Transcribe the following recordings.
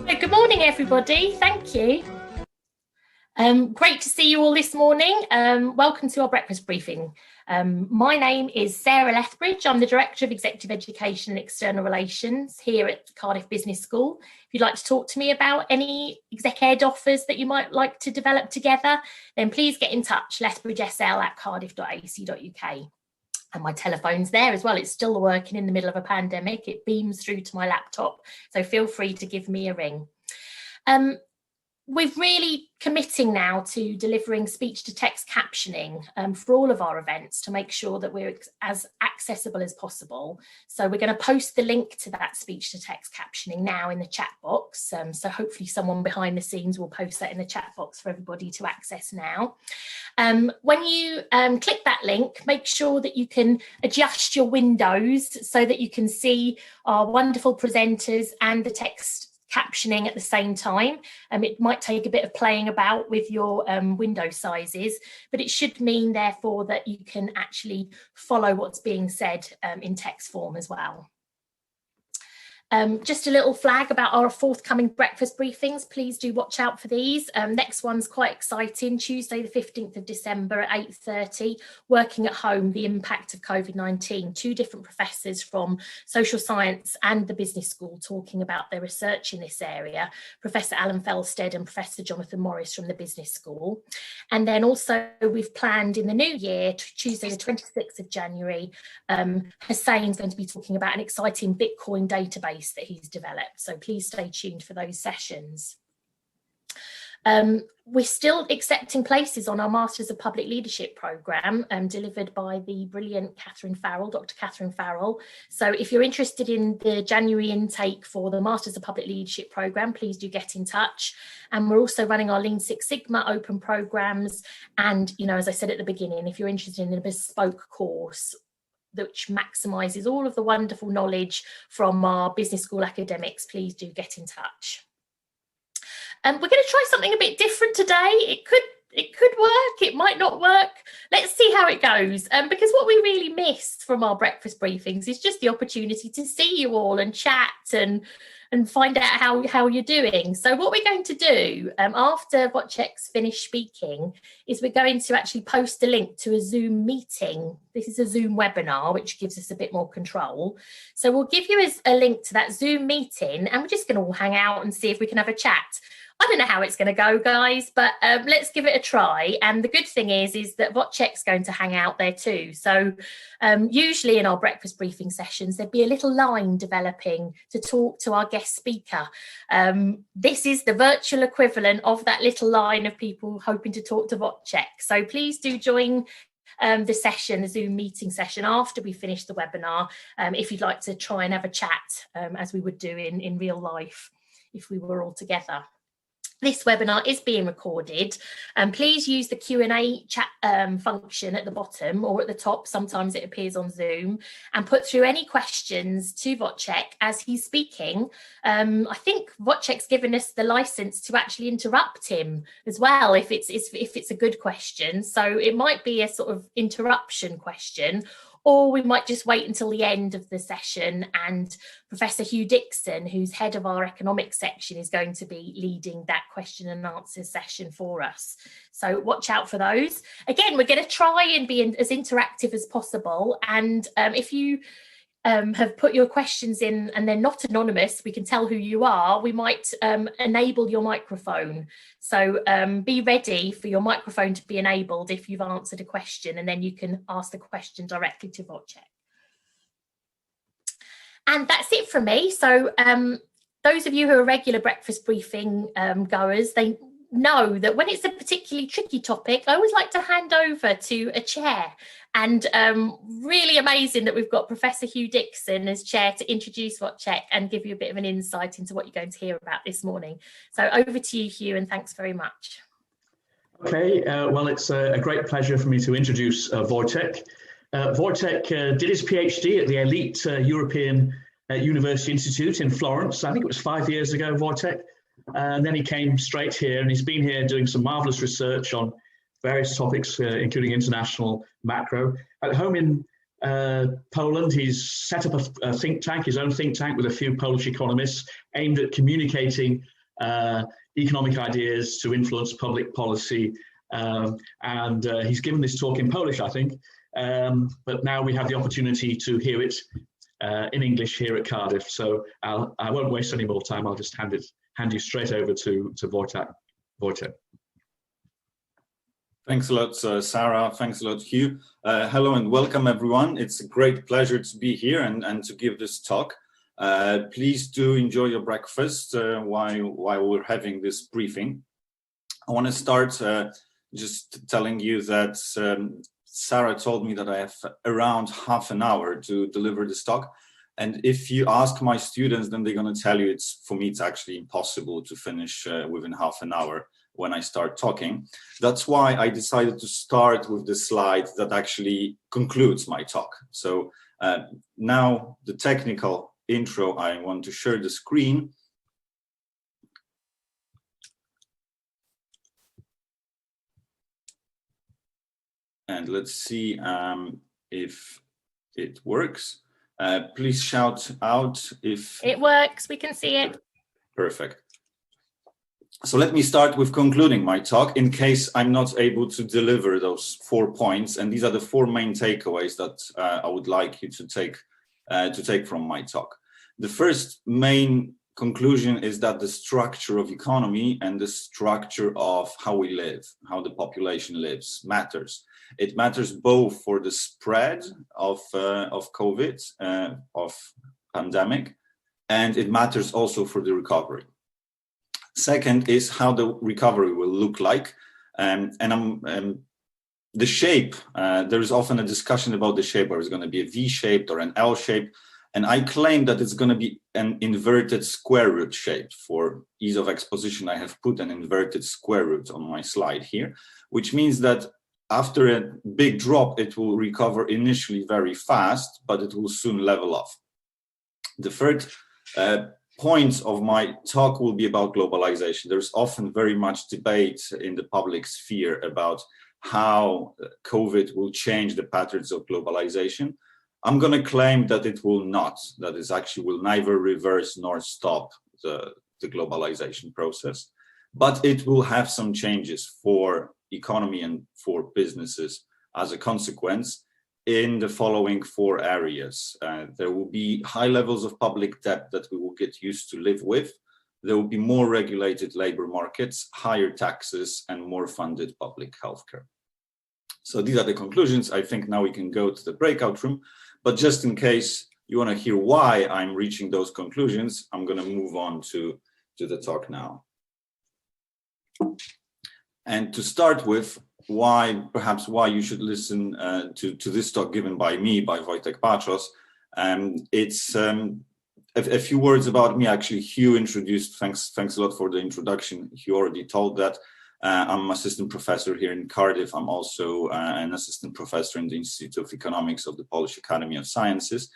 Good morning, everybody. Thank you. Great to see you all this morning. Welcome to our breakfast briefing. My name is Sarah Lethbridge. I'm the Director of Executive Education and External Relations here at Cardiff Business School. If you'd like to talk to me about any exec ed offers that you might like to develop together, then please get in touch, lethbridgesl@cardiff.ac.uk. And my telephone's there as well. It's still working in the middle of a pandemic. It beams through to my laptop. So feel free to give me a ring. We're really committing now to delivering speech-to-text captioning for all of our events to make sure that we're as accessible as possible. So we're going to post the link to that speech-to-text captioning now in the chat box. So hopefully someone behind the scenes will post that in the chat box for everybody to access now. When you click that link, make sure that you can adjust your windows so that you can see our wonderful presenters and the text captioning at the same time. It might take a bit of playing about with your window sizes, but it should mean therefore that you can actually follow what's being said in text form as well. Just a little flag about our forthcoming breakfast briefings. Please do watch out for these. Next one's quite exciting. Tuesday, the 15th of December at 8:30, Working at Home, the Impact of COVID-19. Two different professors from social science and the business school talking about their research in this area. Professor Alan Felstead and Professor Jonathan Morris from the business school. And then also we've planned in the new year, Tuesday, the 26th of January, Hussein's going to be talking about an exciting Bitcoin database that he's developed, so please stay tuned for those sessions. We're still accepting places on our Masters of Public Leadership programme delivered by the brilliant Catherine Farrell, Dr. Catherine Farrell. So if you're interested in the January intake for the Masters of Public Leadership programme, please do get in touch. And we're also running our Lean Six Sigma open programmes. And, you know, as I said at the beginning, if you're interested in a bespoke course which maximises all of the wonderful knowledge from our business school academics, please do get in touch. We're going to try something a bit different today. It could work, it might not work. Let's see how it goes. Because what we really miss from our breakfast briefings is just the opportunity to see you all and chat and find out how you're doing. So what we're going to do after Wojtek's finished speaking is we're going to actually post a link to a Zoom meeting. This is a Zoom webinar, which gives us a bit more control. So we'll give you a link to that Zoom meeting and we're just going to all hang out and see if we can have a chat. I don't know how it's going to go, guys, but let's give it a try. And the good thing is that Wojtek's going to hang out there too. So usually in our breakfast briefing sessions, there'd be a little line developing to talk to our guest speaker. This is the virtual equivalent of that little line of people hoping to talk to Wojtek. So please do join the session, the Zoom meeting session after we finish the webinar, if you'd like to try and have a chat as we would do in real life if we were all together. This webinar is being recorded and please use the Q&A chat function at the bottom or at the top, sometimes it appears on Zoom, and put through any questions to Wojtek as he's speaking. I think Wojtek's given us the license to actually interrupt him as well if it's a good question. So it might be a sort of interruption question, or we might just wait until the end of the session and Professor Hugh Dixon, who's head of our economics section, is going to be leading that question and answer session for us. So watch out for those. Again, we're going to try and be as interactive as possible. And if you have put your questions in and they're not anonymous, we can tell who you are, we might enable your microphone. So be ready for your microphone to be enabled if you've answered a question, and then you can ask the question directly to Wojtek. And that's it from me. So those of you who are regular breakfast briefing goers, they know that when it's a particularly tricky topic, I always like to hand over to a chair. And really amazing that we've got Professor Hugh Dixon as chair to introduce Wojtek and give you a bit of an insight into what you're going to hear about this morning. So over to you, Hugh, and thanks very much. Okay, well, it's a great pleasure for me to introduce Wojtek. Wojtek did his PhD at the elite European University Institute in Florence. I think it was 5 years ago, Wojtek. And then he came straight here, and he's been here doing some marvelous research on various topics, including international macro. At home in Poland. He's set up a think tank, his own think tank with a few Polish economists aimed at communicating economic ideas to influence public policy. And he's given this talk in Polish, I think, but now we have the opportunity to hear it in English here at Cardiff. So I won't waste any more time. I'll just hand you straight over to Wojtek. Wojtek. Thanks a lot, Sarah. Thanks a lot, Hugh. Hello and welcome, everyone. It's a great pleasure to be here and to give this talk. Please do enjoy your breakfast while we're having this briefing. I want to start just telling you that Sarah told me that I have around half an hour to deliver this talk. And if you ask my students, then they're going to tell you for me, it's actually impossible to finish within half an hour when I start talking. That's why I decided to start with the slide that actually concludes my talk. So now the technical intro, I want to share the screen. And let's see if it works. Please shout out if it works. We can see it. Perfect. So let me start with concluding my talk in case I'm not able to deliver those 4 points. And these are the 4 main takeaways that I would like you to take from my talk. The first main conclusion is that the structure of economy and the structure of how we live, how the population lives, matters. It matters both for the spread of COVID, of pandemic, and it matters also for the recovery. Second is how the recovery will look like, the shape. There is often a discussion about the shape, where it's going to be a V-shaped or an L-shape, and I claim that it's going to be an inverted square root shape. For ease of exposition, I have put an inverted square root on my slide here, which means that after a big drop, it will recover initially very fast, but it will soon level off. The third points of my talk will be about globalization. There's often very much debate in the public sphere about how COVID will change the patterns of globalization. I'm going to claim that it will not, that it actually will neither reverse nor stop the globalization process, but it will have some changes for economy and for businesses as a consequence in the following 4 areas. There will be high levels of public debt that we will get used to live with. There will be more regulated labor markets, higher taxes, and more funded public healthcare. So these are the conclusions. I think now we can go to the breakout room. But just in case you want to hear why I'm reaching those conclusions, I'm going to move on to the talk now. And to start with, perhaps why you should listen to this talk given by me, by Wojtek Paczos. It's a few words about me. Actually, Hugh introduced, thanks a lot for the introduction. Hugh already told that. I'm assistant professor here in Cardiff. I'm also an assistant professor in the Institute of Economics of the Polish Academy of Sciences.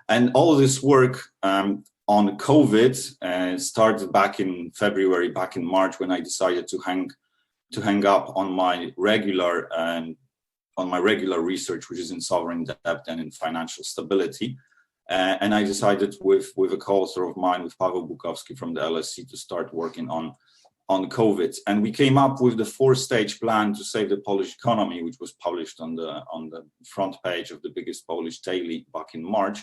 And all of this work on COVID started back in February, back in March, when I decided to hang up on my regular research, which is in sovereign debt and in financial stability. And I decided with a co-author of mine, with Paweł Bukowski from the LSE, to start working on COVID. And we came up with the 4-stage plan to save the Polish economy, which was published on the front page of the biggest Polish daily back in March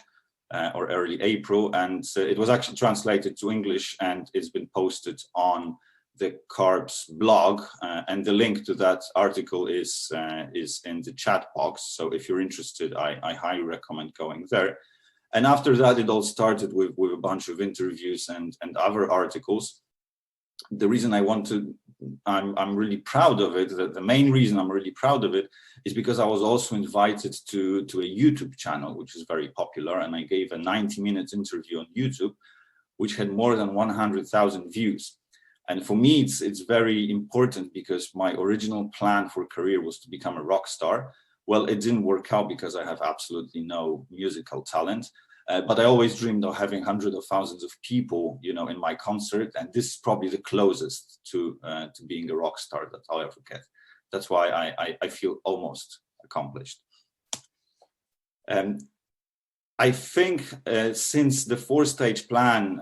or early April. And it was actually translated to English, and it's been posted on the CARB's blog, and the link to that article is in the chat box. So if you're interested, I highly recommend going there. And after that, it all started with a bunch of interviews and other articles. The reason I'm really proud of it, the main reason I'm really proud of it, is because I was also invited to a YouTube channel, which is very popular, and I gave a 90-minute interview on YouTube, which had more than 100,000 views. And for me, it's very important, because my original plan for career was to become a rock star. Well, it didn't work out because I have absolutely no musical talent. But I always dreamed of having hundreds of thousands of people, in my concert. And this is probably the closest to being a rock star that I'll ever get. That's why I feel almost accomplished. I think since the four-stage plan,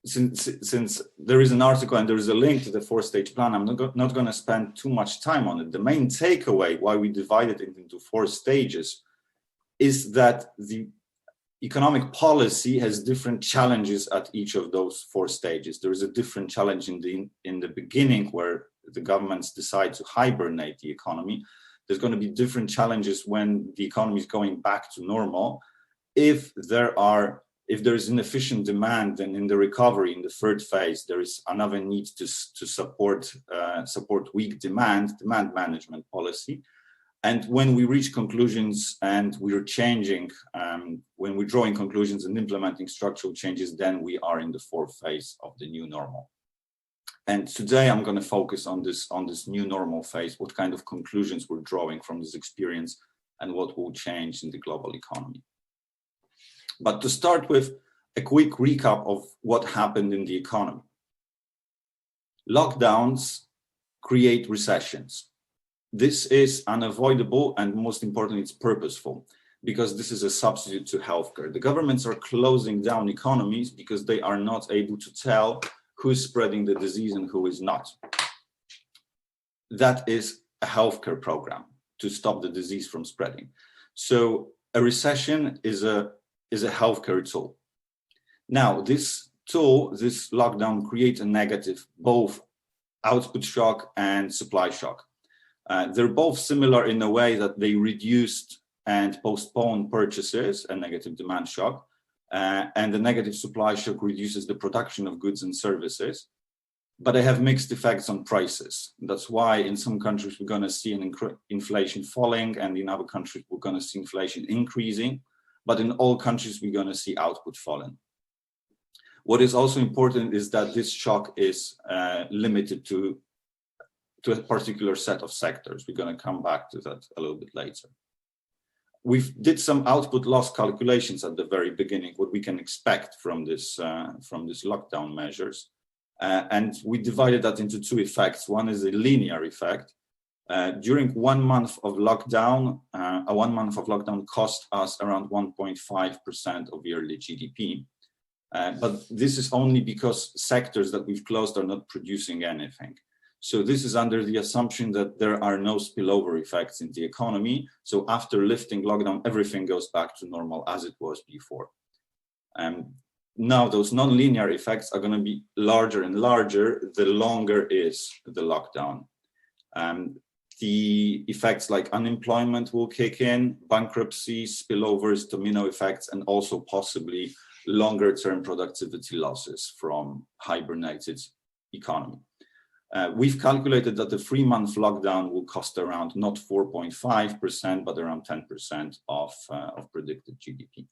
since there is an article and there is a link to the four-stage plan, I'm not going to spend too much time on it. The main takeaway why we divided it into 4 stages is that the economic policy has different challenges at each of those 4 stages. There is a different challenge in the beginning, where the governments decide to hibernate the economy. There's going to be different challenges when the economy is going back to normal. If there is inefficient demand, then in the recovery, in the 3rd phase, there is another need to support weak demand management policy. And when we reach conclusions and we're changing, when we're drawing conclusions and implementing structural changes, then we are in the 4th phase of the new normal. And today I'm going to focus on this new normal phase, what kind of conclusions we're drawing from this experience and what will change in the global economy. But to start with, a quick recap of what happened in the economy. Lockdowns create recessions. This is unavoidable, and most importantly, it's purposeful, because this is a substitute to healthcare. The governments are closing down economies because they are not able to tell who is spreading the disease and who is not. That is a healthcare program to stop the disease from spreading. So a recession is a healthcare tool. Now, this tool, this lockdown, creates a negative, both output shock and supply shock. They're both similar in a way that they reduced and postponed purchases, a negative demand shock, and the negative supply shock reduces the production of goods and services, but they have mixed effects on prices. That's why in some countries we're going to see an inflation falling, and in other countries we're going to see inflation increasing, but in all countries we're going to see output falling. What is also important is that this shock is limited to a particular set of sectors. We're going to come back to that a little bit later. We did some output loss calculations at the very beginning, what we can expect from this lockdown measures. And we divided that into 2 effects. One is a linear effect. During 1 month of lockdown, a 1 month of lockdown cost us around 1.5% of yearly GDP. But this is only because sectors that we've closed are not producing anything. So this is under the assumption that there are no spillover effects in the economy. So after lifting lockdown, everything goes back to normal as it was before. Now those non-linear effects are going to be larger and larger the longer is the lockdown. The effects like unemployment will kick in, bankruptcy, spillovers, domino effects, and also possibly longer-term productivity losses from hibernated economy. We've calculated that the 3-month lockdown will cost around not 4.5%, but around 10% of predicted GDP.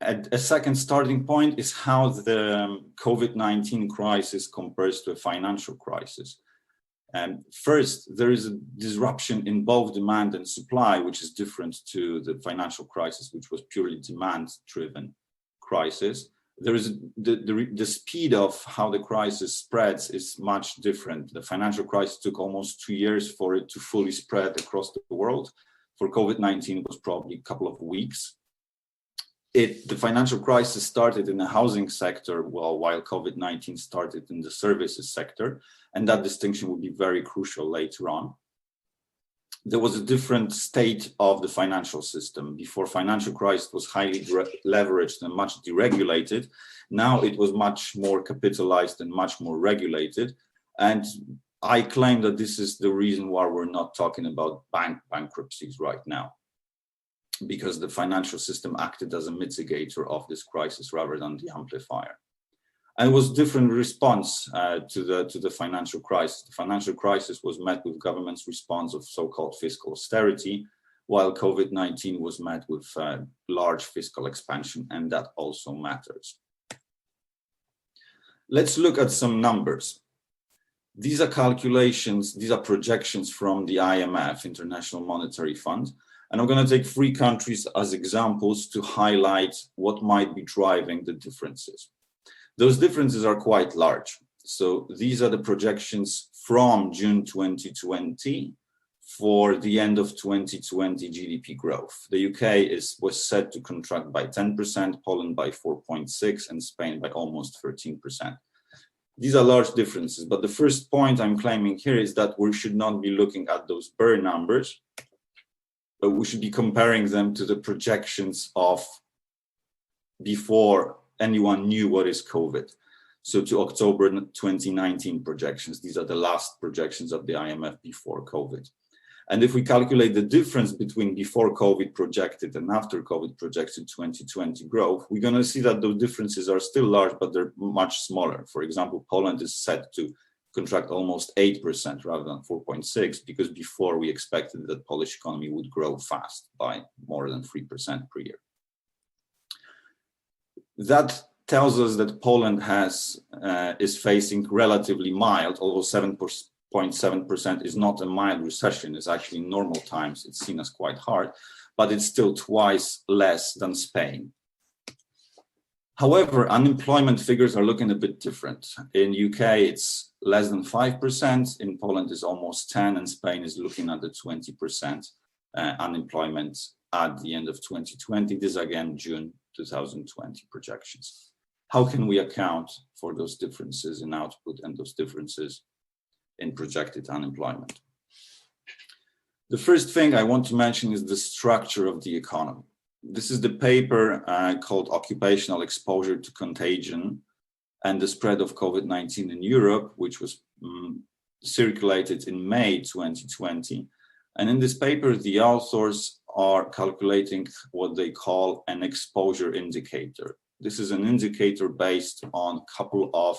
A second starting point is how the COVID-19 crisis compares to a financial crisis. First, there is a disruption in both demand and supply, which is different to the financial crisis, which was purely demand-driven crisis. There is the speed of how the crisis spreads is much different. The financial crisis took almost 2 years for it to fully spread across the world. For COVID-19, it was probably a couple of weeks. The financial crisis started in the housing sector, while COVID-19 started in the services sector, and that distinction will be very crucial later on. There was a different state of the financial system. Before financial crisis was highly leveraged and much deregulated. Now it was much more capitalized and much more regulated. And I claim that this is the reason why we're not talking about bankruptcies right now, because the financial system acted as a mitigator of this crisis rather than the amplifier. And it was different response to the financial crisis. The financial crisis was met with government's response of so-called fiscal austerity, while COVID-19 was met with large fiscal expansion, and that also matters. Let's look at some numbers. These are calculations, these are projections from the IMF, International Monetary Fund, and I'm going to take 3 countries as examples to highlight what might be driving the differences. Those differences are quite large. So these are the projections from June 2020 for the end of 2020 GDP growth. The UK was set to contract by 10%, Poland by 4.6%, and Spain by almost 13%. These are large differences, but the first point I'm claiming here is that we should not be looking at those bare numbers, but we should be comparing them to the projections of before anyone knew what is COVID. So to October 2019 projections. These are the last projections of the IMF before COVID. And if we calculate the difference between before COVID projected and after COVID projected 2020 growth, we're going to see that those differences are still large, but they're much smaller. For example, Poland is set to contract almost 8% rather than 4.6%, because before we expected that Polish economy would grow fast by more than 3% per year. That tells us that Poland is facing relatively mild, although 7.7% is not a mild recession, it's actually in normal times, it's seen as quite hard, but it's still twice less than Spain. However, unemployment figures are looking a bit different. In UK, it's less than 5%, in Poland it's almost 10%, and Spain is looking at the 20% unemployment at the end of 2020. This again, June 2020 projections. How can we account for those differences in output and those differences in projected unemployment? The first thing I want to mention is the structure of the economy. This is the paper called Occupational Exposure to Contagion and the Spread of COVID-19 in Europe, which was circulated in May 2020. And in this paper, the authors are calculating what they call an exposure indicator. This is an indicator based on a couple of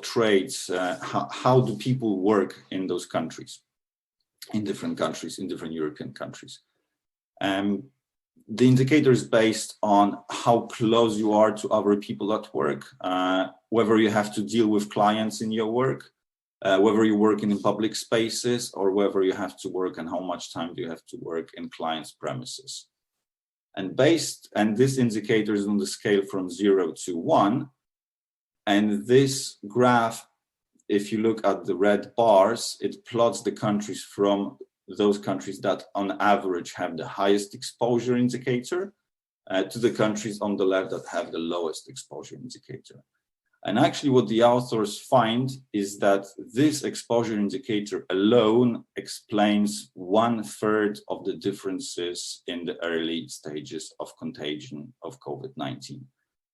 traits. How do people work in those countries, in different European countries? The indicator is based on how close you are to other people at work, whether you have to deal with clients in your work, whether you're working in public spaces, or whether you have to work and how much time do you have to work in clients' premises. And this indicator is on the scale from 0 to 1. And this graph, if you look at the red bars, it plots the countries from those countries that on average have the highest exposure indicator to the countries on the left that have the lowest exposure indicator. And actually what the authors find is that this exposure indicator alone explains 1/3 of the differences in the early stages of contagion of COVID-19.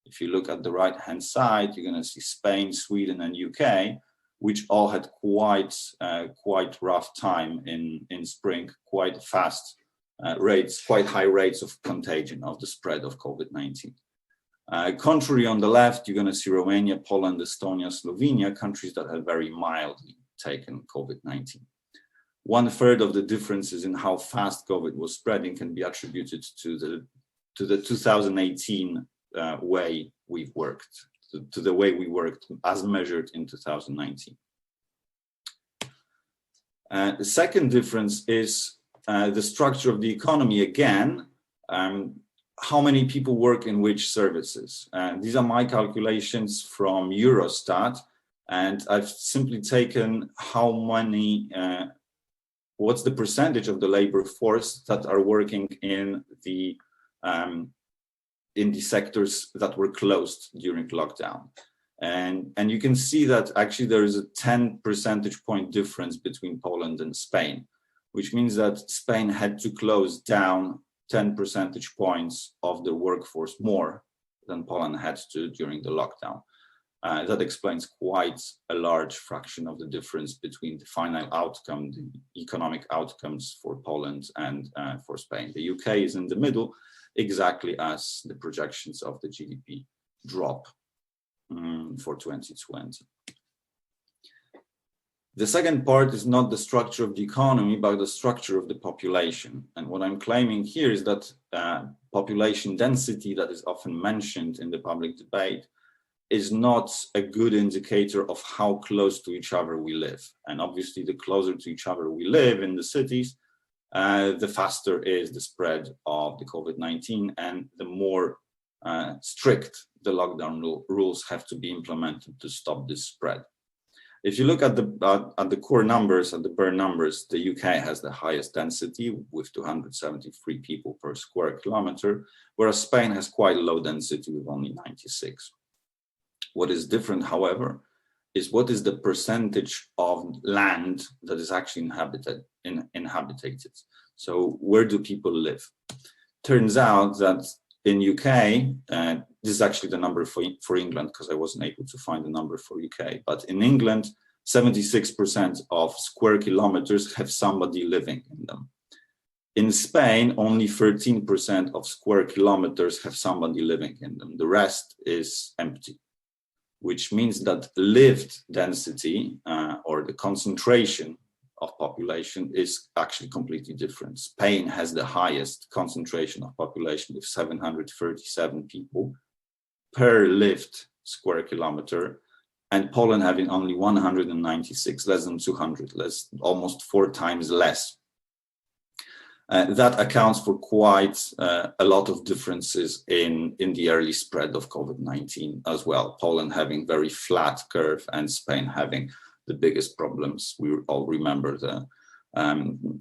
If you look at the right-hand side, you're going to see Spain, Sweden, and UK, which all had quite rough time in spring, quite fast rates, quite high rates of contagion of the spread of COVID-19. Contrary on the left, you're going to see Romania, Poland, Estonia, Slovenia, countries that have very mildly taken COVID-19. 1/3 of the differences in how fast COVID was spreading can be attributed to the 2018 way we've worked, to the way we worked as measured in 2019. The second difference is the structure of the economy again. How many people work in which services? These are my calculations from Eurostat, and I've simply taken what's the percentage of the labor force that are working in the sectors that were closed during lockdown. And you can see that actually there is a 10 percentage point difference between Poland and Spain, which means that Spain had to close down 10 percentage points of the workforce more than Poland had to during the lockdown. That explains quite a large fraction of the difference between the final outcome, the economic outcomes for Poland and for Spain. The UK is in the middle, exactly as the projections of the GDP drop for 2020. The second part is not the structure of the economy, but the structure of the population. And what I'm claiming here is that population density that is often mentioned in the public debate is not a good indicator of how close to each other we live. And obviously, the closer to each other we live in the cities, the faster is the spread of the COVID-19 and the more strict the lockdown rules have to be implemented to stop this spread. If you look at the core numbers, at the bare numbers, the UK has the highest density with 273 people per square kilometer, whereas Spain has quite low density with only 96. What is different, however, is what is the percentage of land that is actually inhabited. So where do people live? Turns out that in UK, this is actually the number for England, because I wasn't able to find the number for UK, but in England, 76% of square kilometers have somebody living in them. In Spain, only 13% of square kilometers have somebody living in them. The rest is empty, which means that lived density or the concentration of population is actually completely different. Spain has the highest concentration of population with 737 people per lived square kilometer, and Poland having only 196, less than 200, almost 4 times less. That accounts for quite a lot of differences in the early spread of COVID-19 as well. Poland having very flat curve and Spain having the biggest problems. We all remember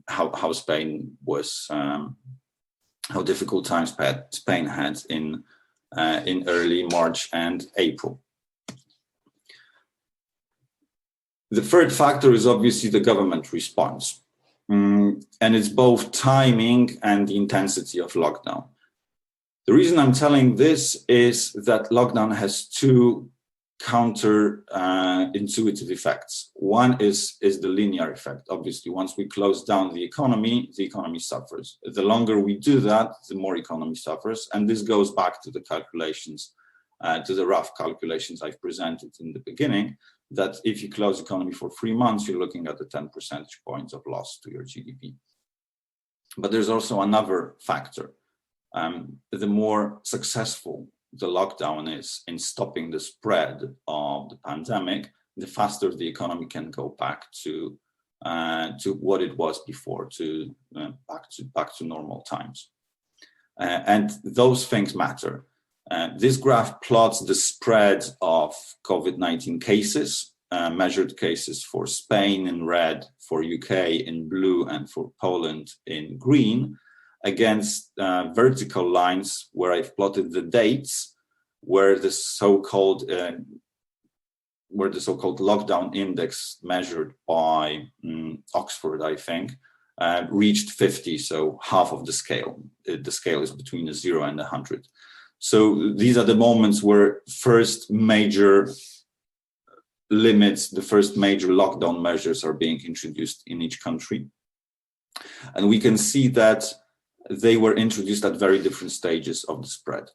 how Spain was, how difficult times Spain had in early March and April. The third factor is obviously the government response. And it's both timing and the intensity of lockdown. The reason I'm telling this is that lockdown has 2 counter-intuitive effects. One is the linear effect. Obviously, once we close down the economy suffers. The longer we do that, the more economy suffers. And this goes back to the calculations, to the rough calculations I've presented in the beginning, that if you close the economy for 3 months, you're looking at the 10 percentage points of loss to your GDP. But there's also another factor. The more successful the lockdown is in stopping the spread of the pandemic, the faster the economy can go back to what it was before, back to normal times. And those things matter. This graph plots the spread of COVID-19 cases, measured cases for Spain in red, for UK in blue, and for Poland in green, against vertical lines where I've plotted the dates where the so-called lockdown index measured by Oxford, I think, reached 50, so half of the scale. The scale is between a 0 and 100. So these are the moments where first major limits, the first major lockdown measures are being introduced in each country. And we can see that they were introduced at very different stages of the spread.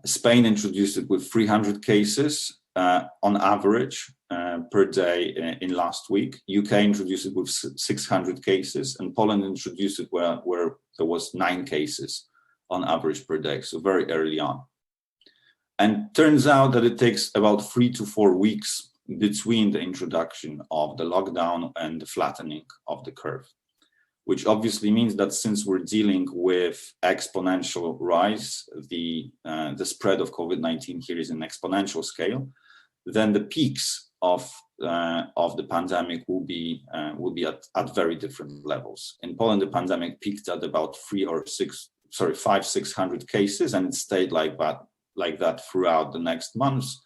Spain introduced it with 300 cases on average per day in last week. UK introduced it with 600 cases, and Poland introduced it where there was 9 cases on average per day, so very early on. And turns out that it takes about 3 to 4 weeks between the introduction of the lockdown and the flattening of the curve, which obviously means that since we're dealing with exponential rise, the spread of COVID-19 here is an exponential scale, then the peaks of the pandemic will be at very different levels. In Poland, the pandemic peaked at about 500-600 cases, and it stayed like that throughout the next months.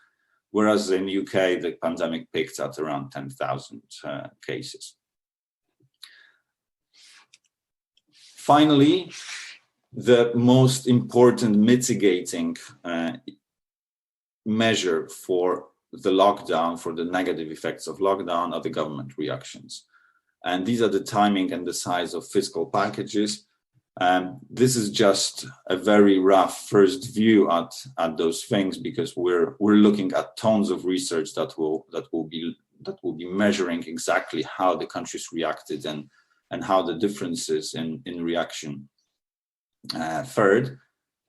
Whereas in UK, the pandemic peaked at around 10,000 cases. Finally, the most important mitigating measure for the lockdown, for the negative effects of lockdown, are the government reactions. And these are the timing and the size of fiscal packages. This is just a very rough first view at those things, because we're looking at tons of research that will be measuring exactly how the countries reacted and how the differences in reaction fared.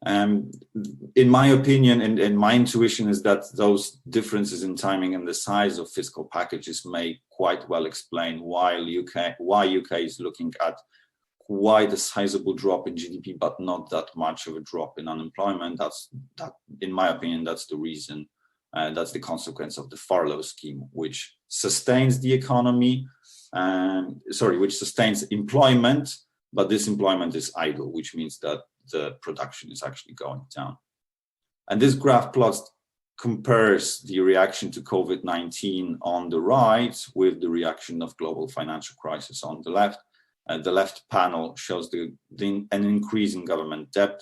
In my opinion and my intuition is that those differences in timing and the size of fiscal packages may quite well explain why UK is looking at quite a sizable drop in GDP, but not that much of a drop in unemployment. In my opinion, that's the reason That's the consequence of the furlough scheme, which sustains the economy, which sustains employment, but this employment is idle, which means that the production is actually going down. And this graph plot compares the reaction to COVID-19 on the right with the reaction of global financial crisis on the left. The left panel shows an increase in government debt.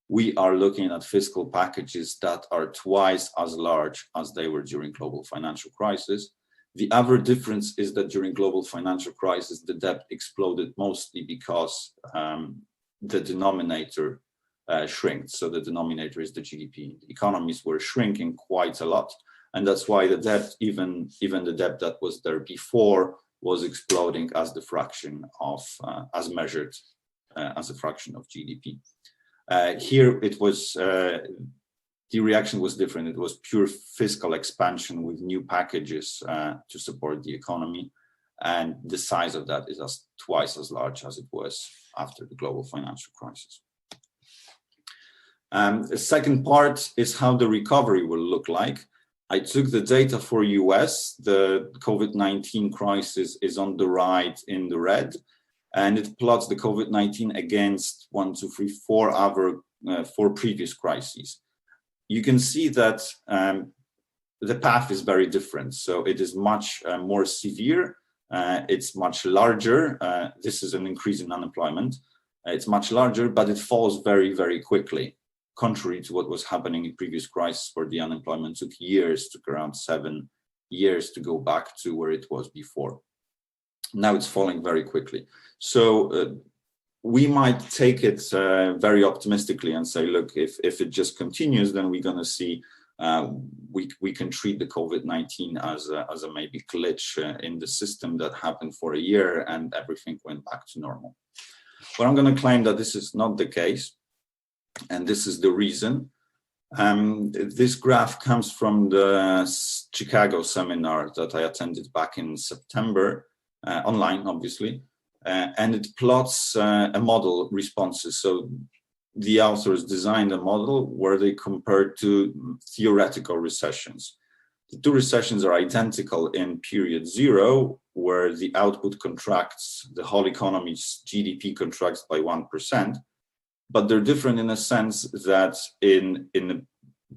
We are looking at fiscal packages that are twice as large as they were during global financial crisis. The other difference is that during global financial crisis, the debt exploded mostly because the denominator shrinks. So the denominator is the GDP. The economies were shrinking quite a lot. And that's why the debt, even the debt that was there before, was exploding as the fraction of, as measured as a fraction of GDP. Here it was, the reaction was different. It was pure fiscal expansion with new packages to support the economy. And the size of that is twice as large as it was after the global financial crisis. The second part is how the recovery will look like. I took the data for US. The COVID-19 crisis is on the right in the red, and it plots the COVID-19 against 4 previous crises. You can see that the path is very different. So it is much more severe. It's much larger. This is an increase in unemployment. It's much larger, but it falls very, very quickly, contrary to what was happening in previous crises where the unemployment took around 7 years to go back to where it was before. Now it's falling very quickly. So we might take it very optimistically and say, look, if it just continues, then we're going to see we can treat the COVID-19 as a maybe glitch in the system that happened for a year and everything went back to normal. But I'm going to claim that this is not the case. And this is the reason. This graph comes from the Chicago seminar that I attended back in September, online, obviously, and it plots a model responses. So the authors designed a model where they compared two theoretical recessions. The two recessions are identical in period 0, where the output contracts, the whole economy's GDP contracts by 1%. But they're different in a sense that in the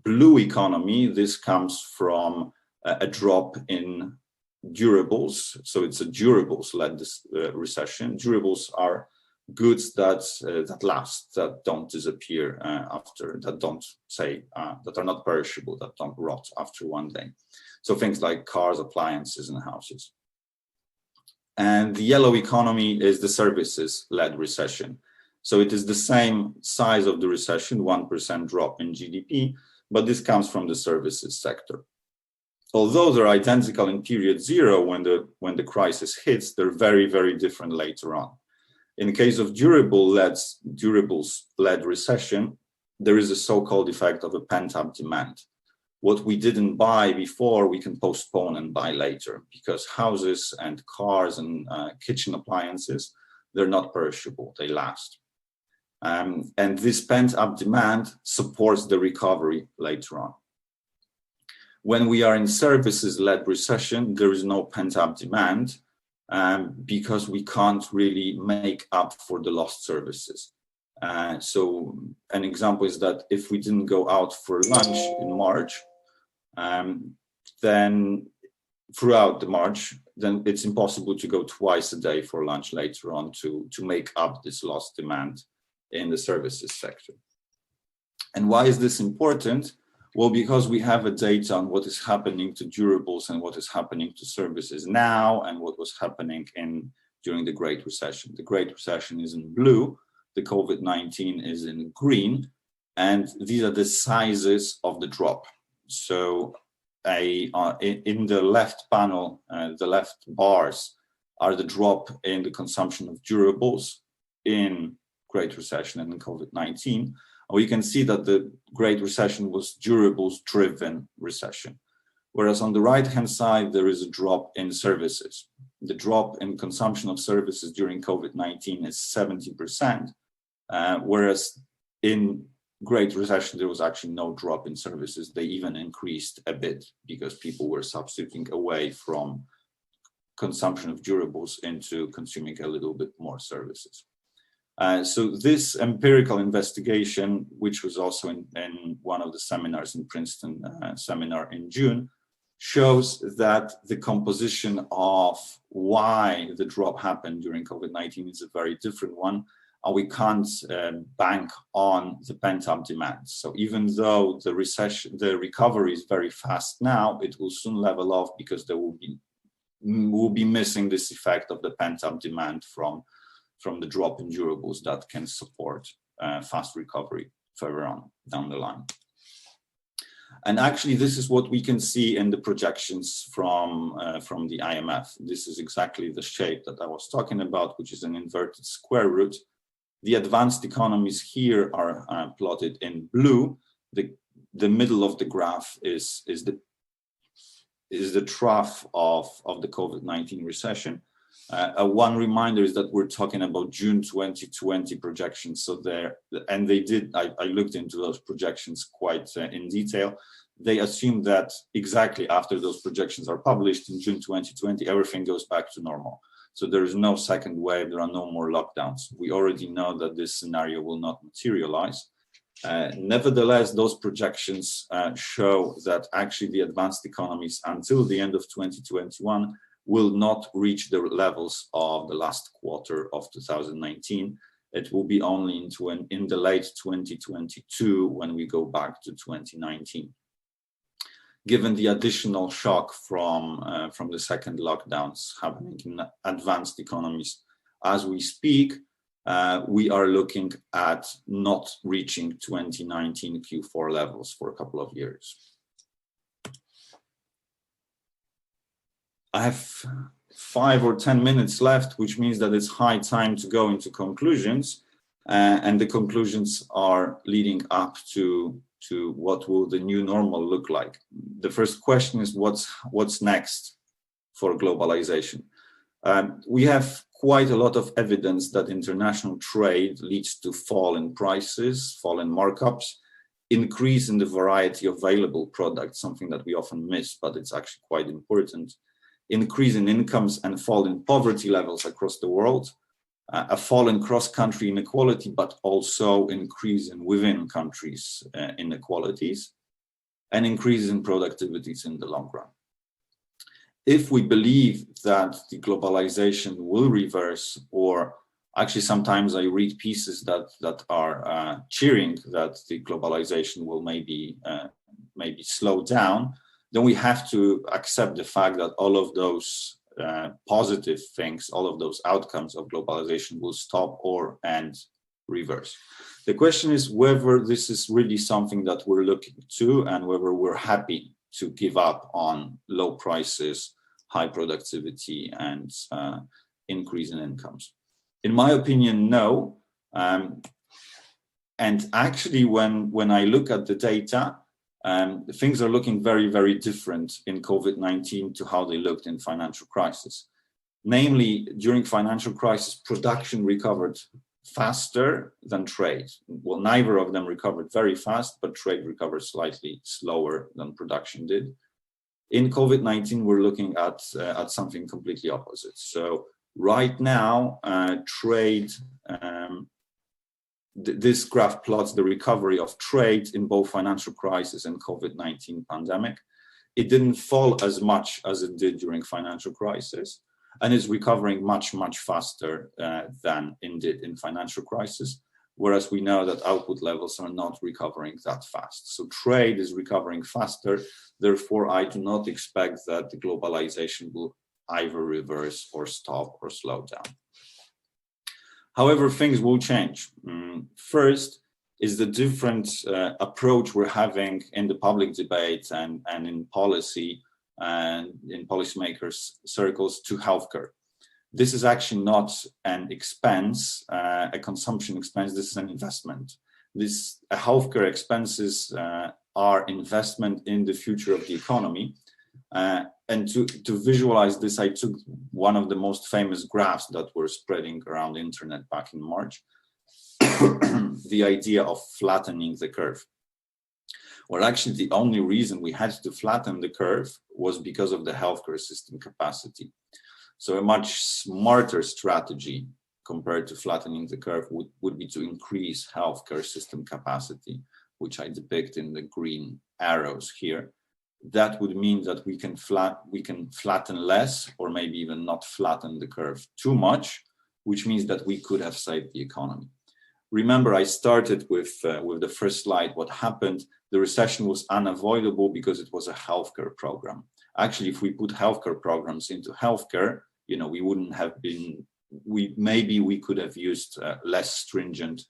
blue economy, this comes from a drop in durables. So it's a durables-led recession. Durables are goods that last, that don't disappear after, that are not perishable, that don't rot after one day. So things like cars, appliances, and houses. And the yellow economy is the services-led recession. So it is the same size of the recession, 1% drop in GDP, but this comes from the services sector. Although they're identical in period 0, when the crisis hits, they're very, very different later on. In the case of durables-led recession, there is a so-called effect of a pent-up demand. What we didn't buy before, we can postpone and buy later, because houses and cars and kitchen appliances, they're not perishable, they last. And this pent-up demand supports the recovery later on. When we are in services-led recession, there is no pent-up demand because we can't really make up for the lost services. So an example is that if we didn't go out for lunch in March, then throughout the March, then it's impossible to go twice a day for lunch later on to make up this lost demand in the services sector. And why is this important? Well, because we have a data on what is happening to durables and what is happening to services now and what was happening during the Great Recession. The Great Recession is in blue, the COVID-19 is in green, and these are the sizes of the drop. So in the left panel, the left bars are the drop in the consumption of durables in Great Recession and in COVID-19. We can see that the Great Recession was durables-driven recession. Whereas on the right-hand side, there is a drop in services. The drop in consumption of services during COVID-19 is 70%, whereas in Great Recession, there was actually no drop in services. They even increased a bit because people were substituting away from consumption of durables into consuming a little bit more services. So this empirical investigation, which was also in one of the seminars in Princeton seminar in June, shows that the composition of why the drop happened during COVID-19 is a very different one. And we can't bank on the pent-up demand. So even though the recovery is very fast now, it will soon level off because there will be missing this effect of the pent-up demand from the drop in durables that can support fast recovery further on down the line. And actually, this is what we can see in the projections from the IMF. This is exactly the shape that I was talking about, which is an inverted square root. The advanced economies here are plotted in blue. The middle of the graph is the trough of the COVID-19 recession. One reminder is that we're talking about June 2020 projections. So I looked into those projections quite in detail. They assume that exactly after those projections are published in June 2020, everything goes back to normal. So there is no second wave, there are no more lockdowns. We already know that this scenario will not materialize. Nevertheless, those projections show that actually the advanced economies until the end of 2021 will not reach the levels of the last quarter of 2019. It will be only in the late 2022 when we go back to 2019. Given the additional shock from the second lockdowns happening in advanced economies as we speak, we are looking at not reaching 2019 Q4 levels for a couple of years. I have 5 or 10 minutes left, which means that it's high time to go into conclusions. And the conclusions are leading up to what will the new normal look like. The first question is what's next for globalization? We have quite a lot of evidence that international trade leads to fall in prices, fall in markups, increase in the variety of available products, something that we often miss, but it's actually quite important. Increase in incomes and fall in poverty levels across the world, a fall in cross-country inequality, but also increase in within countries inequalities, and increase in productivities in the long run. If we believe that the globalization will reverse, or actually sometimes I read pieces that are cheering that the globalization will maybe slow down, then we have to accept the fact that all of those positive things, all of those outcomes of globalization will stop and reverse. The question is whether this is really something that we're looking to and whether we're happy to give up on low prices, high productivity, and increase in incomes. In my opinion, no. And actually, when I look at the data, things are looking very, very different in COVID-19 to how they looked in financial crisis. Namely, during financial crisis, production recovered faster than trade. Well, neither of them recovered very fast, but trade recovered slightly slower than production did. In COVID-19, we're looking at something completely opposite. So right now, trade, this graph plots the recovery of trade in both financial crisis and COVID-19 pandemic. It didn't fall as much as it did during financial crisis, and is recovering much, much faster than it did in financial crisis, whereas we know that output levels are not recovering that fast. So trade is recovering faster, therefore I do not expect that the globalization will either reverse or stop or slow down. However, things will change. First is the different approach we're having in the public debate and in policy and in policymakers' circles to healthcare. This is actually not an expense, a consumption expense, this is an investment. Healthcare expenses are investment in the future of the economy. And to visualize this, I took one of the most famous graphs that were spreading around the internet back in March. the idea of flattening the curve. Well, actually, the only reason we had to flatten the curve was because of the healthcare system capacity. So a much smarter strategy compared to flattening the curve would be to increase healthcare system capacity, which I depict in the green arrows here. That would mean that we can flatten less, or maybe even not flatten the curve too much, which means that we could have saved the economy. Remember, I started with the first slide. What happened? The recession was unavoidable because it was a healthcare program. Actually, if we put healthcare programs into healthcare, we wouldn't have been. Maybe we could have used less stringent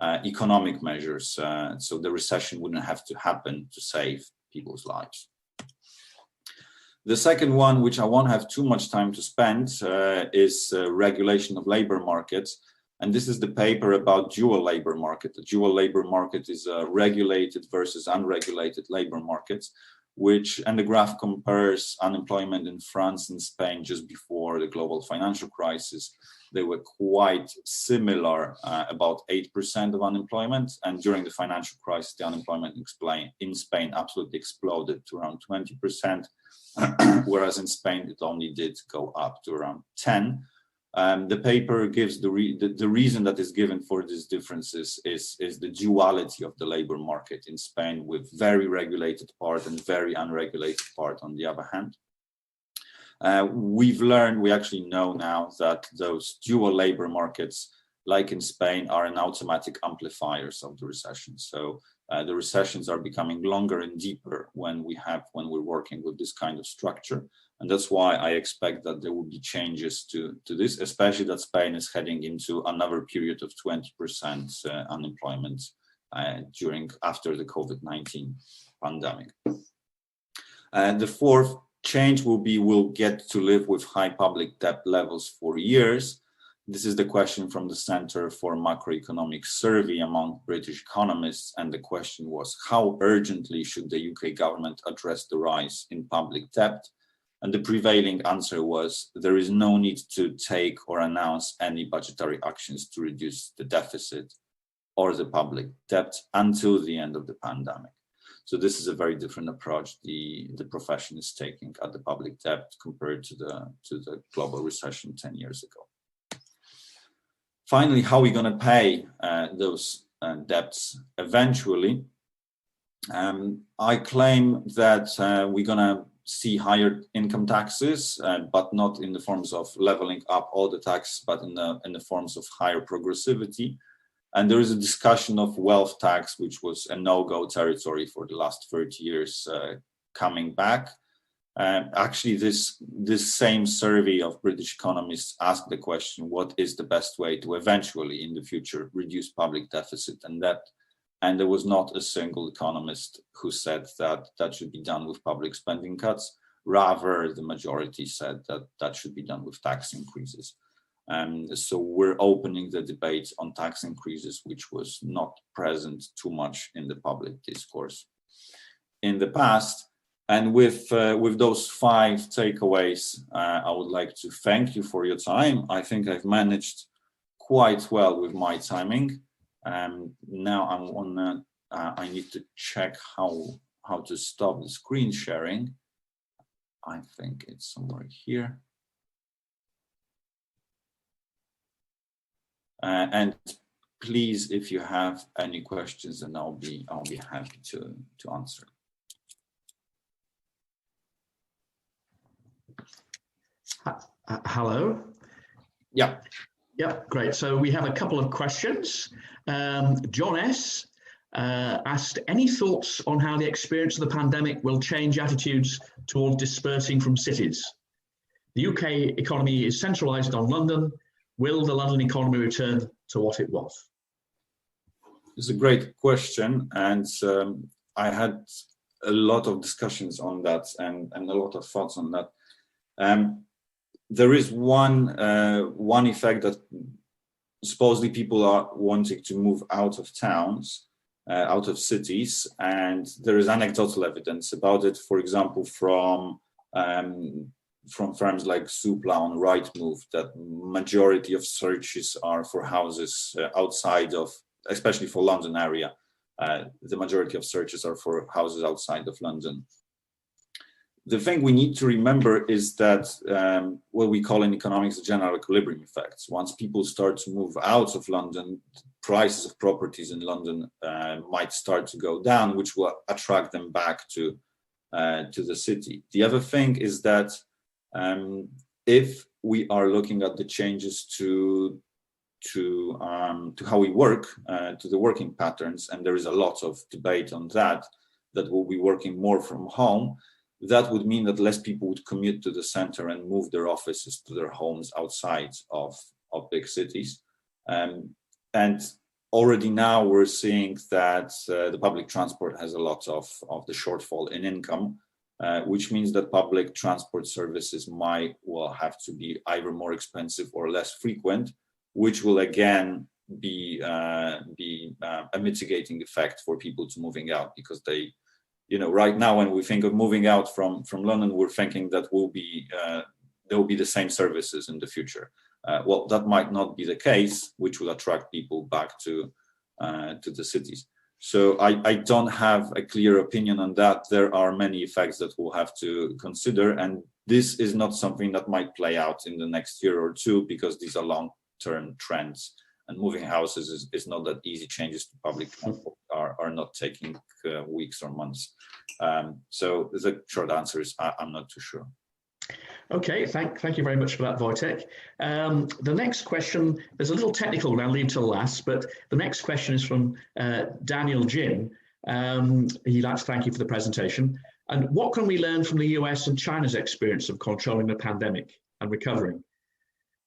economic measures, so the recession wouldn't have to happen to save people's lives. The second one, which I won't have too much time to spend, is regulation of labor markets. And this is the paper about dual labor market. The dual labor market is regulated versus unregulated labor markets, and the graph compares unemployment in France and Spain just before the global financial crisis. They were quite similar, about 8% of unemployment. And during the financial crisis, the unemployment in Spain absolutely exploded to around 20%, whereas in Spain, it only did go up to around 10%. The paper gives the reason that is given for these differences is the duality of the labor market in Spain, with very regulated part and very unregulated part on the other hand. We actually know now that those dual labor markets, like in Spain, are an automatic amplifiers of the recession. So the recessions are becoming longer and deeper when we're working with this kind of structure. And that's why I expect that there will be changes to this, especially that Spain is heading into another period of 20% unemployment after the COVID-19 pandemic. The fourth change will be we'll get to live with high public debt levels for years. This is the question from the Center for Macroeconomic Survey among British economists. And the question was, how urgently should the UK government address the rise in public debt? And the prevailing answer was, there is no need to take or announce any budgetary actions to reduce the deficit or the public debt until the end of the pandemic. So this is a very different approach the profession is taking at the public debt compared to the global recession 10 years ago. Finally, how are we going to pay those debts eventually? I claim that we're going to see higher income taxes, but not in the forms of leveling up all the tax, but in the forms of higher progressivity. And there is a discussion of wealth tax, which was a no-go territory for the last 30 years, coming back. Actually, this same survey of British economists asked the question, what is the best way to eventually, in the future, reduce public deficit and debt? And there was not a single economist who said that that should be done with public spending cuts. Rather, the majority said that that should be done with tax increases. So we're opening the debate on tax increases, which was not present too much in the public discourse in the past. And with those 5 takeaways, I would like to thank you for your time. I think I've managed quite well with my timing. Now I need to check how to stop the screen sharing. I think it's somewhere here. And please, if you have any questions, then I'll be happy to answer. Hello. Yeah. Yeah, great. So we have a couple of questions. John S. Asked, any thoughts on how the experience of the pandemic will change attitudes towards dispersing from cities? The UK economy is centralised on London. Will the London economy return to what it was? It's a great question, and I had a lot of discussions on that and a lot of thoughts on that. There is one effect that supposedly people are wanting to move out of towns, out of cities, and there is anecdotal evidence about it. For example, from firms like Zoopla on Rightmove, that majority of searches are for houses outside of especially for London area. The majority of searches are for houses outside of London. The thing we need to remember is that what we call in economics the general equilibrium effects. Once people start to move out of London, prices of properties in London might start to go down, which will attract them back to the city. The other thing is that if we are looking at the changes to how we work, to the working patterns, and there is a lot of debate on that we'll be working more from home, that would mean that less people would commute to the center and move their offices to their homes outside of big cities. And already now we're seeing that the public transport has a lot of the shortfall in income, which means that public transport services might well have to be either more expensive or less frequent, which will again be a mitigating effect for people to moving out, because they, right now when we think of moving out from London, we're thinking that there will be the same services in the future. Well, that might not be the case, which will attract people back to the cities. So I don't have a clear opinion on that. There are many effects that we'll have to consider, and this is not something that might play out in the next year or two, because these are long-term trends, and moving houses is not that easy. Changes to public transport are not taking weeks or months. So the short answer is I'm not too sure. Okay, thank you very much for that, Wojtek. The next question, there's a little technical one I'll leave till last, but the next question is from Daniel Jin. He'd like to thank you for the presentation. And what can we learn from the US and China's experience of controlling the pandemic and recovering?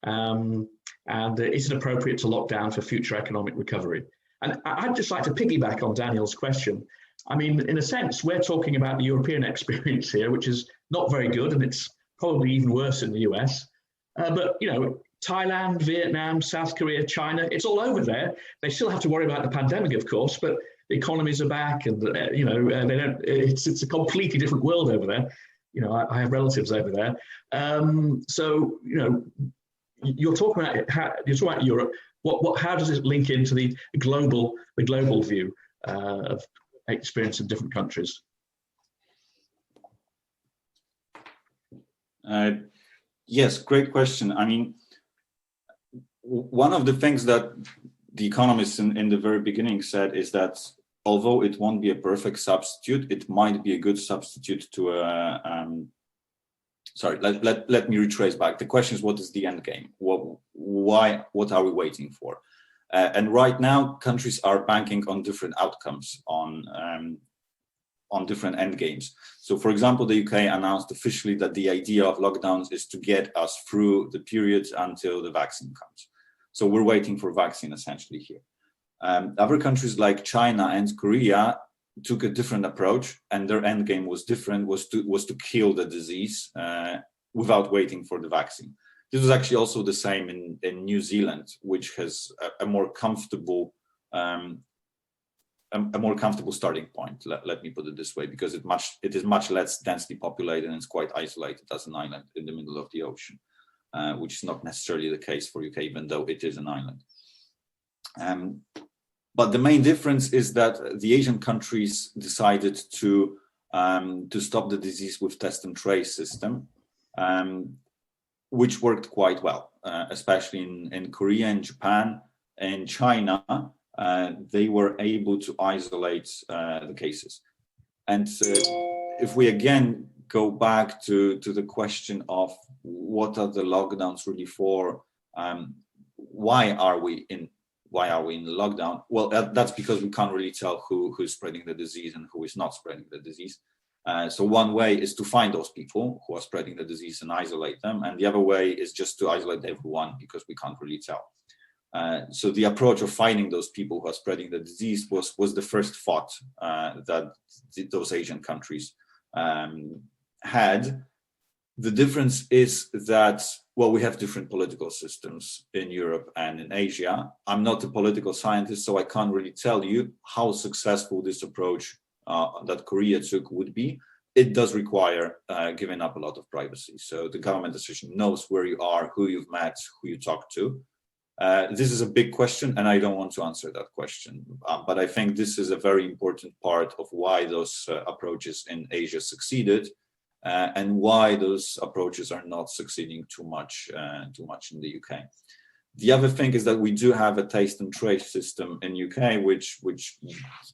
And is it appropriate to lock down for future economic recovery? And I'd just like to piggyback on Daniel's question. I mean, in a sense, we're talking about the European experience here, which is not very good, and it's probably even worse in the US. But, Thailand, Vietnam, South Korea, China, it's all over there. They still have to worry about the pandemic, of course, but the economies are back, and, they don't, it's a completely different world over there. I have relatives over there. So, you're talking about Europe. How does it link into the global view of experience in different countries? Yes, great question. I mean, one of the things that the economists in the very beginning said is that although it won't be a perfect substitute, it might be a good substitute to let me retrace back. The question is, what is the end game? What are we waiting for? And right now, countries are banking on different outcomes, on different end games. So, for example, the UK announced officially that the idea of lockdowns is to get us through the period until the vaccine comes. So we're waiting for vaccine essentially here. Other countries like China and Korea took a different approach, and their end game was different, was to kill the disease without waiting for the vaccine. This was actually also the same in New Zealand, which has a more comfortable starting point. Let me put it this way, because it is much less densely populated and it's quite isolated as an island in the middle of the ocean, which is not necessarily the case for UK, even though it is an island. But the main difference is that the Asian countries decided to stop the disease with test and trace system, which worked quite well, especially in Korea and Japan and China. They were able to isolate the cases. And if we again go back to the question of what are the lockdowns really for, why are we in lockdown? Well, that's because we can't really tell who's spreading the disease and who is not spreading the disease. So one way is to find those people who are spreading the disease and isolate them. And the other way is just to isolate everyone, because we can't really tell. So the approach of finding those people who are spreading the disease was the first thought that those Asian countries had. The difference is that, well, we have different political systems in Europe and in Asia. I'm not a political scientist, so I can't really tell you how successful this approach that Korea took would be. It does require giving up a lot of privacy. So the government decision knows where you are, who you've met, who you talk to. This is a big question, and I don't want to answer that question. But I think this is a very important part of why those approaches in Asia succeeded, and why those approaches are not succeeding too much in the UK. The other thing is that we do have a taste and trace system in UK, which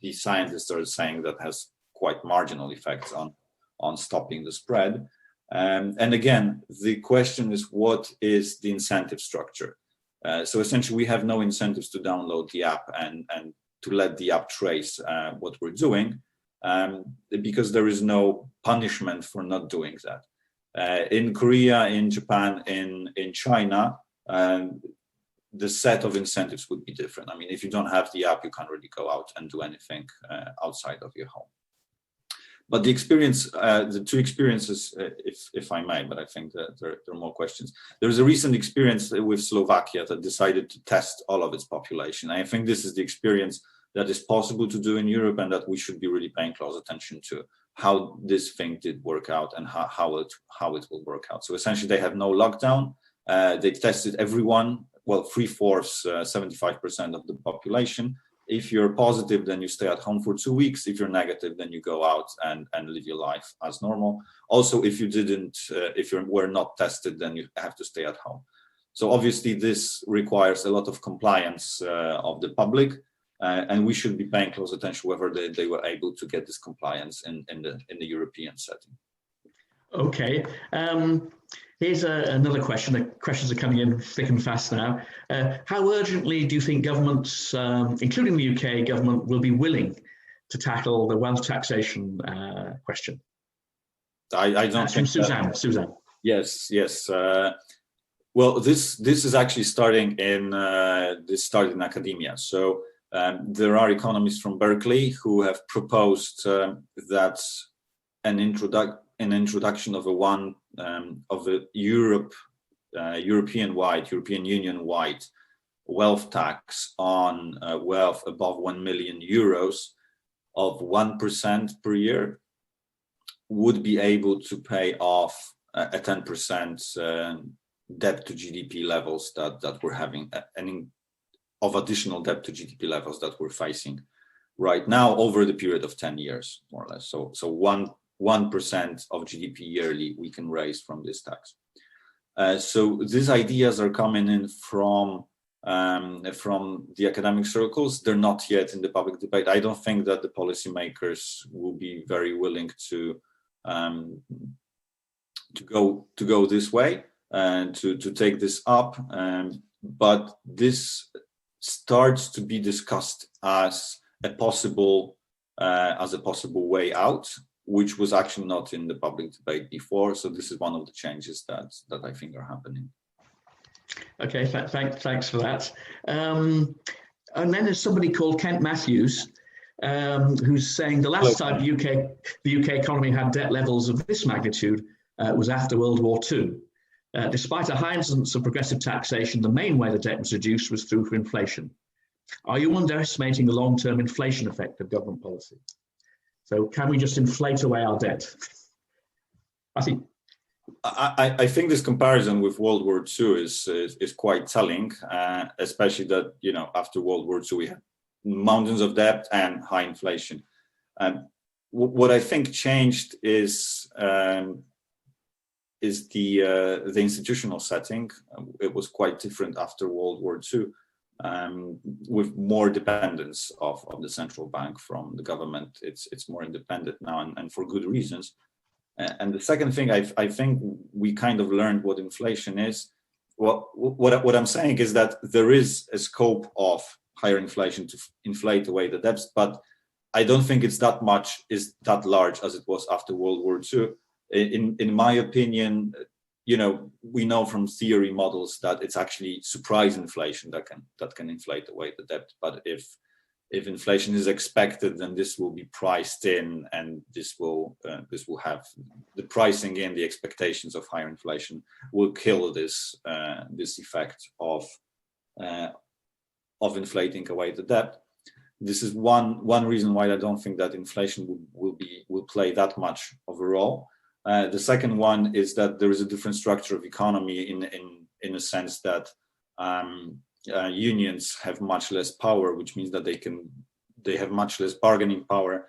the scientists are saying that has quite marginal effects on stopping the spread. And again, the question is, what is the incentive structure? So essentially, we have no incentives to download the app and to let the app trace what we're doing, because there is no punishment for not doing that. In Korea, in Japan, in China, the set of incentives would be different. I mean, if you don't have the app, you can't really go out and do anything outside of your home. But the experience, the two experiences, if I may, but I think that there are more questions. There was a recent experience with Slovakia that decided to test all of its population. I think this is the experience that is possible to do in Europe, and that we should be really paying close attention to how this thing did work out and how it will work out. So essentially, they have no lockdown. They tested everyone. Well, 3/4, 75% of the population. If you're positive, then you stay at home for 2 weeks. If you're negative, then you go out and live your life as normal. Also, if you were not tested, then you have to stay at home. So obviously, this requires a lot of compliance of the public, and we should be paying close attention whether they were able to get this compliance in the European setting. Okay. Here's another question. The questions are coming in thick and fast now. How urgently do you think governments, including the UK government, will be willing to tackle the wealth taxation question? I don't think. Suzanne. Yes. Well, this is actually starting in academia. So there are economists from Berkeley who have proposed that an introduction of a European Union-wide wealth tax on wealth above 1 million euros of 1% per year would be able to pay off a 10% debt to GDP levels that we're having, of additional debt to GDP levels that we're facing right now over the period of 10 years, more or less. So 1% of GDP yearly we can raise from this tax. So these ideas are coming in from the academic circles. They're not yet in the public debate. I don't think that the policymakers will be very willing to go this way and to take this up. But this starts to be discussed as a possible way out, which was actually not in the public debate before. So this is one of the changes that I think are happening. Okay, thanks for that. And then there's somebody called Kent Matthews, who's saying the last time the UK economy had debt levels of this magnitude was after World War II. Despite a high incidence of progressive taxation, the main way the debt was reduced was through inflation. Are you underestimating the long-term inflation effect of government policy? So can we just inflate away our debt? I think this comparison with World War II is quite telling, especially that, after World War II we had mountains of debt and high inflation. What I think changed is the institutional setting. It was quite different after World War II. With more dependence of the central bank from the government. It's more independent now, and for good reasons. And the second thing, I think we kind of learned what inflation is. What I'm saying is that there is a scope of higher inflation to inflate away the debts, but I don't think it's that large as it was after World War II. In my opinion, we know from theory models that it's actually surprise inflation that can inflate away the debt. But if inflation is expected, then this will be priced in, and this will have the pricing in, the expectations of higher inflation will kill this effect of inflating away the debt. This is one reason why I don't think that inflation will play that much of a role. The second one is that there is a different structure of economy in a sense that unions have much less power, which means that they have much less bargaining power,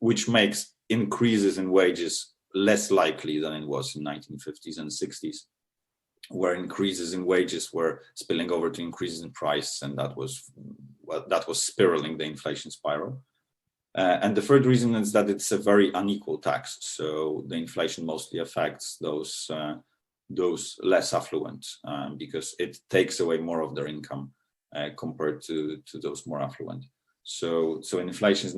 which makes increases in wages less likely than it was in 1950s and 60s, where increases in wages were spilling over to increases in price, and that was spiraling the inflation spiral. And the third reason is that it's a very unequal tax. So the inflation mostly affects those less affluent because it takes away more of their income compared to those more affluent. So inflation is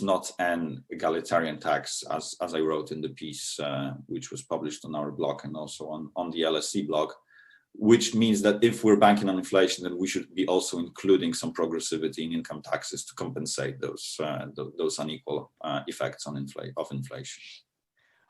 not an egalitarian tax, as I wrote in the piece, which was published on our blog and also on the LSE blog, which means that if we're banking on inflation, then we should be also including some progressivity in income taxes to compensate those unequal effects of inflation.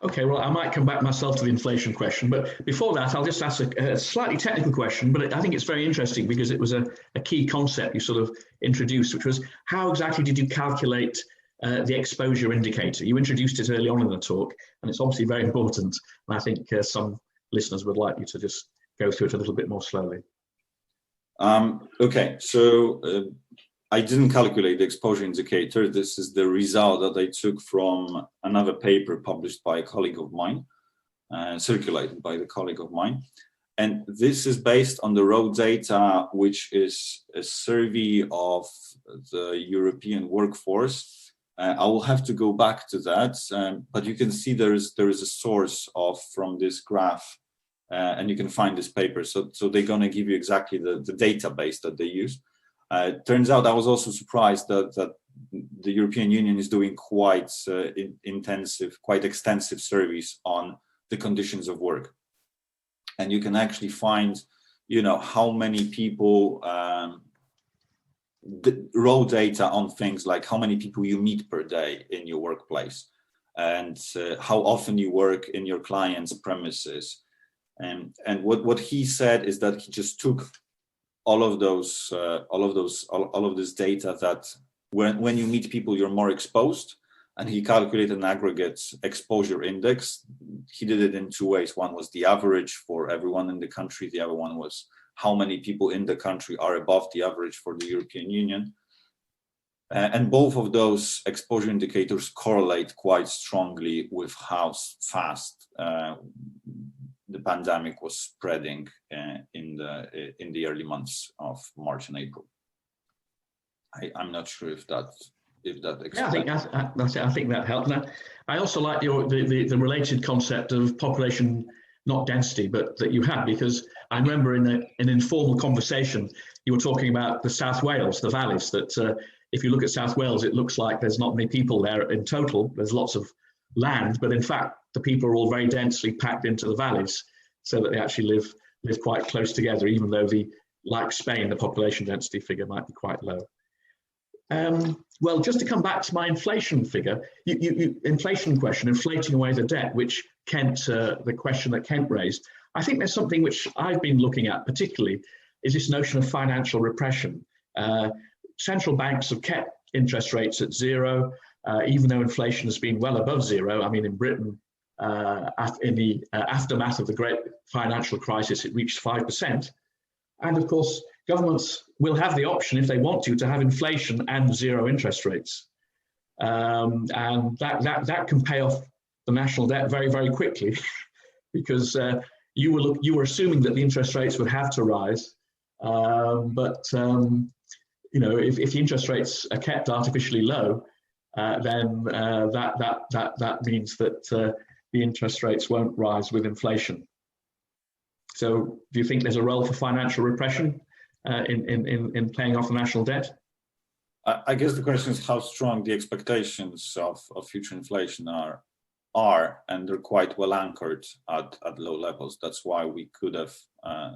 Okay, well, I might come back myself to the inflation question, but before that, I'll just ask a slightly technical question, but I think it's very interesting because it was a key concept you sort of introduced, which was how exactly did you calculate the exposure indicator? You introduced it early on in the talk, and it's obviously very important, and I think some listeners would like you to just go through it a little bit more slowly. Okay, so I didn't calculate the exposure indicator. This is the result that I took from another paper published by a colleague of mine, circulated by the colleague of mine. And this is based on the raw data, which is a survey of the European workforce. I will have to go back to that, but you can see there is a source from this graph, and you can find this paper. So they're going to give you exactly the database that they use. Turns out I was also surprised that the European Union is doing quite extensive surveys on the conditions of work. And you can actually find, how many people, the raw data on things like how many people you meet per day in your workplace and how often you work in your client's premises. And what he said is that he just took all of this data that when you meet people, you're more exposed, and he calculated an aggregate exposure index. He did it in two ways. One was the average for everyone in the country. The other one was how many people in the country are above the average for the European Union. And both of those exposure indicators correlate quite strongly with how fast the pandemic was spreading in the early months of March and April. I'm not sure if that explains. Yeah, I think that helped. Now, I also like the related concept of population, not density, but that you had, because I remember in an informal conversation you were talking about the South Wales, the valleys. That if you look at South Wales, it looks like there's not many people there in total. There's lots of land, but in fact, the people are all very densely packed into the valleys, so that they actually live quite close together, even though like Spain, the population density figure might be quite low. Well, just to come back to my inflation figure, inflation question, inflating away the debt, which the question that Kent raised, I think there's something which I've been looking at particularly, is this notion of financial repression. Central banks have kept interest rates at zero, even though inflation has been well above zero. I mean, in Britain, in the aftermath of the great financial crisis, it reached 5%. And of course, governments will have the option, if they want to have inflation and zero interest rates. And that can pay off the national debt very, very quickly, because you were assuming that the interest rates would have to rise. But if the interest rates are kept artificially low, then that means that the interest rates won't rise with inflation. So do you think there's a role for financial repression in paying off the national debt? I guess the question is how strong the expectations of future inflation are, and they're quite well anchored at low levels. That's why we could have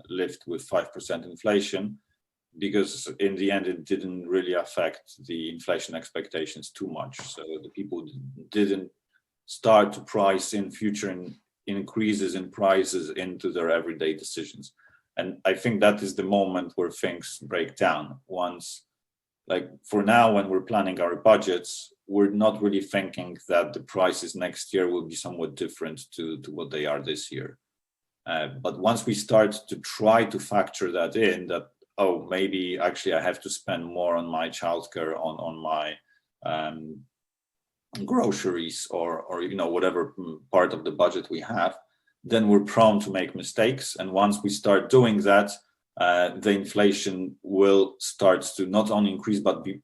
lived with 5% inflation, because in the end it didn't really affect the inflation expectations too much. So the people didn't start to price in future increases in prices into their everyday decisions. And I think that is the moment where things break down. Once, like for now, when we're planning our budgets, we're not really thinking that the prices next year will be somewhat different to what they are this year. But once we start to try to factor that in, that, oh, maybe actually I have to spend more on my childcare, on my groceries, or whatever part of the budget we have, then we're prone to make mistakes. And once we start doing that, the inflation will start to not only increase but be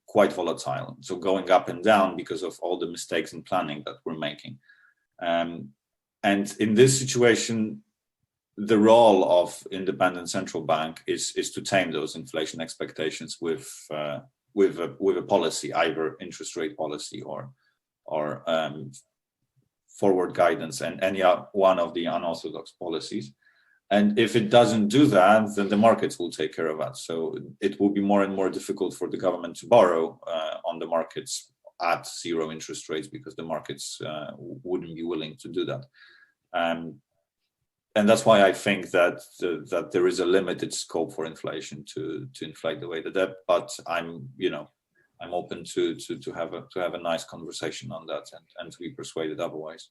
quite volatile, so going up and down because of all the mistakes in planning that we're making. And in this situation, the role of independent central bank is to tame those inflation expectations with a policy, either interest rate policy or forward guidance, and any one of the unorthodox policies. And if it doesn't do that, then the markets will take care of that. So it will be more and more difficult for the government to borrow on the markets at zero interest rates, because the markets wouldn't be willing to do that. And that's why I think that there is a limited scope for inflation to inflate the way the debt. But I'm open to have a nice conversation on that and to be persuaded otherwise.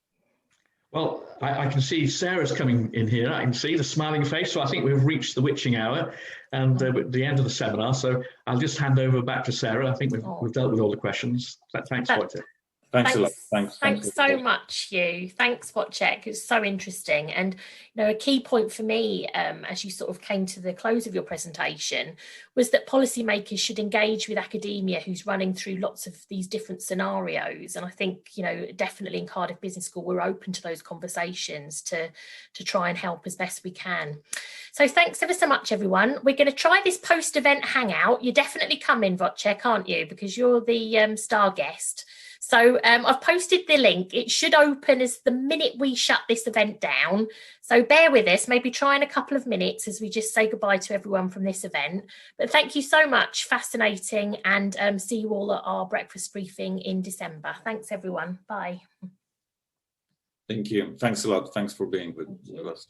Well, I can see Sarah's coming in here. I can see the smiling face. So I think we've reached the witching hour and the end of the seminar. So I'll just hand over back to Sarah. I think we've dealt with all the questions. Thanks, Wojtek. Thanks a lot. Thanks so much, Hugh. Thanks, Wojtek. It's so interesting. And a key point for me, as you sort of came to the close of your presentation, was that policymakers should engage with academia, who's running through lots of these different scenarios. And I think, definitely in Cardiff Business School, we're open to those conversations to try and help as best we can. So thanks ever so much, everyone. We're going to try this post-event hangout. You're definitely coming, Wojtek, aren't you? Because you're the star guest. So I've posted the link. It should open as the minute we shut this event down. So bear with us, maybe try in a couple of minutes as we just say goodbye to everyone from this event. But thank you so much, fascinating, and see you all at our breakfast briefing in December. Thanks, everyone. Bye. Thank you. Thanks a lot. Thanks for being with us.